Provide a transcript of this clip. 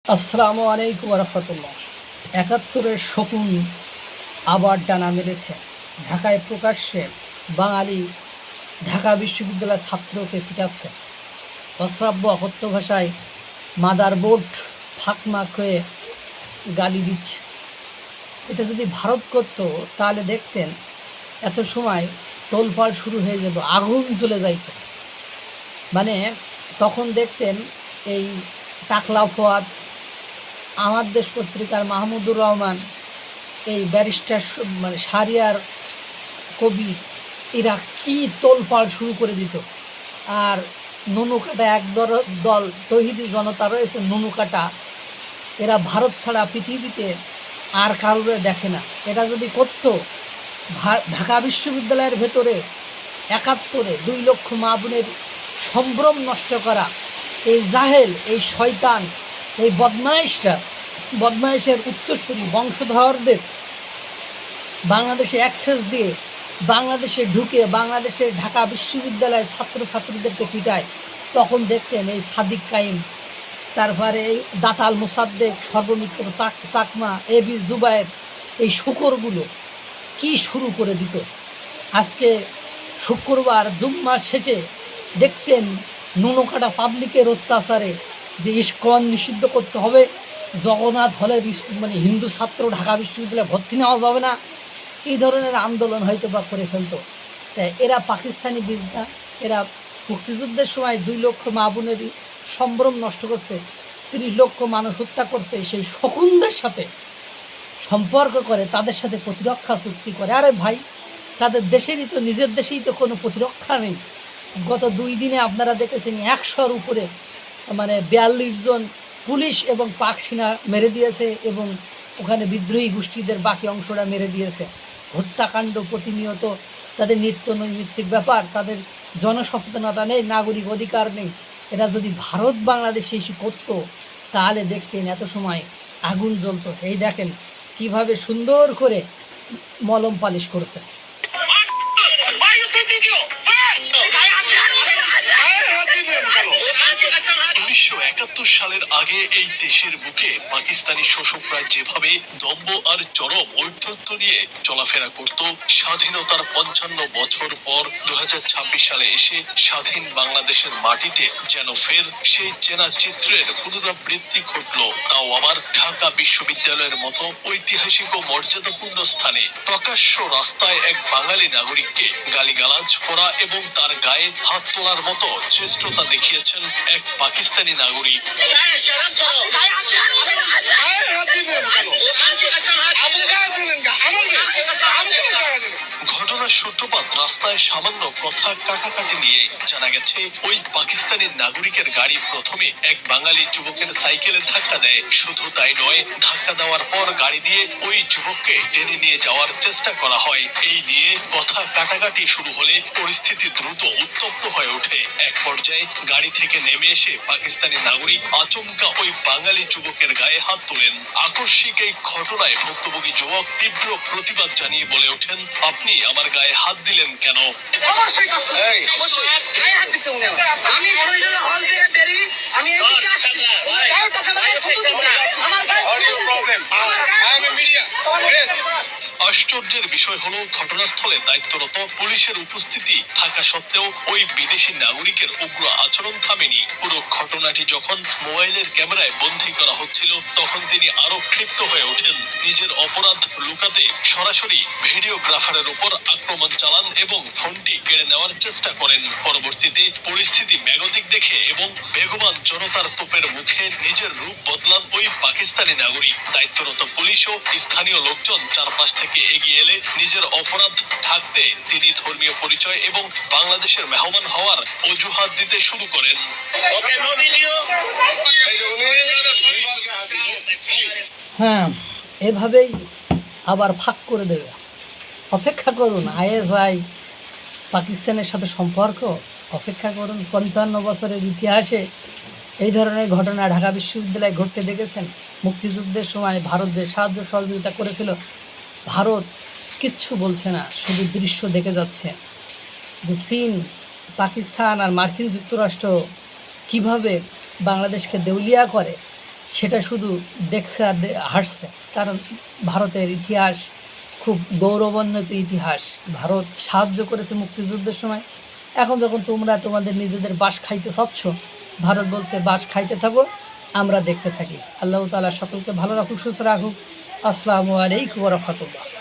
আসসালামু আলাইকুম রহমতুল্লাহ। ৭১-এর শকুন আবার ডানা মেলেছে। ঢাকায় প্রকাশ্যে বাঙালি ঢাকা বিশ্ববিদ্যালয়ের ছাত্রকে পিটাচ্ছে, অশ্রাব্য অকথ্য ভাষায় মাদারবোর্ড ফাঁকমাক হয়ে গালি দিচ্ছে। এটা যদি ভারত করত তাহলে দেখতেন এত সময় তোলপাড় শুরু হয়ে যেত, আগুন জ্বলে যাইত। মানে তখন দেখতেন এই টাকলা ফোয়াদ, আমার দেশ পত্রিকার মাহমুদুর রহমান, এই ব্যারিস্টার শাহরিয়ার কবি, এরা কী তোলপাড় শুরু করে দিত। আর নুনুকাটা এক দল তৌহিদি জনতা রয়েছে, নুনুকাটা, এরা ভারত ছাড়া পৃথিবীতে আর কারোরে দেখে না। এটা যদি করতো, ঢাকা বিশ্ববিদ্যালয়ের ভেতরে ৭১-এ ২ লক্ষ মা বোনের সম্ভ্রম নষ্ট করা এই জাহেল, এই শয়তান, এই বদমাইশের উত্তরসূরি বংশধরদের বাংলাদেশে অ্যাক্সেস দিয়ে বাংলাদেশে ঢুকে বাংলাদেশের ঢাকা বিশ্ববিদ্যালয়ের ছাত্রছাত্রীদেরকে পিটায়, তখন দেখতেন এই সাদিক কাইম, তারপরে এই দাতাল মোসাদ্দেক, সর্বমিত্র চাকমা, এবি জুবায়ের, এই শুকরগুলো কি শুরু করে দিত। আজকে শুক্রবার জুম্মার শেষে দেখতেন নুনুকাটা পাবলিকের অত্যাচারে যে ইস্কন নিষিদ্ধ করতে হবে, জগন্নাথ হলের হিন্দু ছাত্র ঢাকা বিশ্ববিদ্যালয়ে ভর্তি নেওয়া যাবে না, এই ধরনের আন্দোলন হয়তো বা করে ফেলতো। তাই এরা পাকিস্তানি বীজ না, এরা মুক্তিযুদ্ধের সময় ২ লক্ষ মা বোনের সম্ভ্রম নষ্ট করছে, ৩০ লক্ষ মানুষ হত্যা করছে, সেই শকুনদের সাথে সম্পর্ক করে, তাদের সাথে প্রতিরক্ষা চুক্তি করে। আরে ভাই, তাদের দেশেরই তো, নিজের দেশেই তো কোনো প্রতিরক্ষা নেই। গত ২ দিনে আপনারা দেখেছেন ১০০-র উপরে ৪২ জন পুলিশ এবং পাক সেনা মেরে দিয়েছে, এবং ওখানে বিদ্রোহী গোষ্ঠীদের বাকি অংশটা মেরে দিয়েছে। হত্যাকাণ্ড প্রতিনিয়ত, তাদের নিত্য নৈমিত্তিক ব্যাপার, তাদের জনসচেতনতা নেই, নাগরিক অধিকার নেই। এরা যদি ভারত বাংলাদেশে এসে করতো তাহলে দেখতেন এত সময় আগুন জ্বলতো। এই দেখেন কিভাবে সুন্দর করে মলম পালিশ করছে। ১৯৭১ সালের আগে এই দেশের বুকে পাকিস্তানি শোষকরা যেভাবে দম্ভ আর চরম ঔদ্ধত্য নিয়ে চলাফেরা করত, স্বাধীনতার ৫৫ বছর পর ২০২৬ সালে এসে স্বাধীন বাংলাদেশের মাটিতে যেন ফের সেই চেনা চিত্রের পুনরাবৃত্তি ঘটল, তাও আবার ঢাকা বিশ্ববিদ্যালয়ের মতো ঐতিহাসিক ও মর্যাদাপূর্ণ স্থানে। প্রকাশ্য রাস্তায় এক বাঙালি নাগরিককে গালিগালাজ করা এবং তার গায়ে হাত তোলার মতো শ্রেষ্ঠতা দেখিয়েছেন এক পাকিস্তানি নাগরিক। ঘটনার সূত্রপাত রাস্তায় সামান্য কথা কাটাকাটি নিয়ে। জানা গেছে ওই পাকিস্তানি নাগরিকের গাড়ি প্রথমে এক বাঙালি যুবকের সাইকেলে ধাক্কা দেয়। শুধু তাই নয়, ধাক্কা দেওয়ার পর গাড়ি দিয়ে ওই যুবককে টেনে নিয়ে যাওয়ার চেষ্টা করা হয়। এই নিয়ে কথা কাটাকাটি শুরু হলে পরিস্থিতি দ্রুত উত্তপ্ত হয়ে ওঠে। এক পর্যায়ে গাড়ি থেকে নেমে এসে পাকিস্তানি নাগরিক আচমকা ওই বাঙালি যুবকের গায়ে হাত তোলেন। আকস্মিক এই ঘটনায় ভুক্তভোগী যুবক তীব্র প্রতিবাদ জানিয়ে বলে ওঠেন, আপনি আমার গায়ে হাত দিলেন কেন? আশ্চর্যের বিষয় হলো, ঘটনাস্থলে দায়িত্বরত পুলিশের উপস্থিতি থাকা সত্ত্বেও ওই বিদেশি নাগরিকের উগ্র আচরণ থামেনি। পুরো ঘটনাটি যখন মোবাইলের ক্যামেরায় বন্দী করা হচ্ছিল, তখন তিনি আরো ক্ষিপ্ত হয়ে ওঠেন। নিজের অপরাধ লুকাতে সরাসরি ভিডিওগ্রাফারের উপর আক্রমণ চালান এবং ফোনটি কেড়ে নেওয়ার চেষ্টা করেন। পরবর্তীতে পরিস্থিতি বেগতিক দেখে এবং বেগবান জনতার তোপের মুখে নিজের রূপ বদলান ওই পাকিস্তানি নাগরিক। দায়িত্বরত পুলিশ ও স্থানীয় লোকজন চারপাশ থেকে এগিয়ে এলে নিজের অপরাধ ঢাকতে তিনি ধর্মীয় পরিচয় এবং বাংলাদেশের মেহমান হওয়ার অজুহাত দিতে শুরু করেন। হ্যাঁ, এভাবেই আবার ফাঁক করে দেবে। অপেক্ষা করুন, আইএসআই পাকিস্তানের সাথে সম্পর্ক, অপেক্ষা করুন। ৫৫ বছরের ইতিহাসে এই ধরনের ঘটনা ঢাকা বিশ্ববিদ্যালয়ে ঘটতে দেখেছেন। মুক্তিযুদ্ধের সময় ভারত যে সাহায্য সহযোগিতা করেছিল, ভারত কিচ্ছু বলছে না, শুধু দৃশ্য দেখে যাচ্ছে যে চীন, পাকিস্তান আর মার্কিন যুক্তরাষ্ট্র কিভাবে বাংলাদেশকে দেউলিয়া করে, সেটা শুধু দেখছে আর হাসছে। কারণ ভারতের ইতিহাস খুব গৌরবান্বিত ইতিহাস। ভারত সাহায্য করেছে মুক্তিযুদ্ধের সময়। এখন যখন তোমরা তোমাদের নিজেদের বাঁশ খাইতে চাচ্ছ, ভারত বলছে বাঁশ খাইতে থাকো, আমরা দেখতে থাকি। আল্লাহ তাআলা সকলকে ভালো রাখুক, সুস্থ রাখুক। আসসালামু আলাইকুম ওয়া রাহমাতুল্লাহ।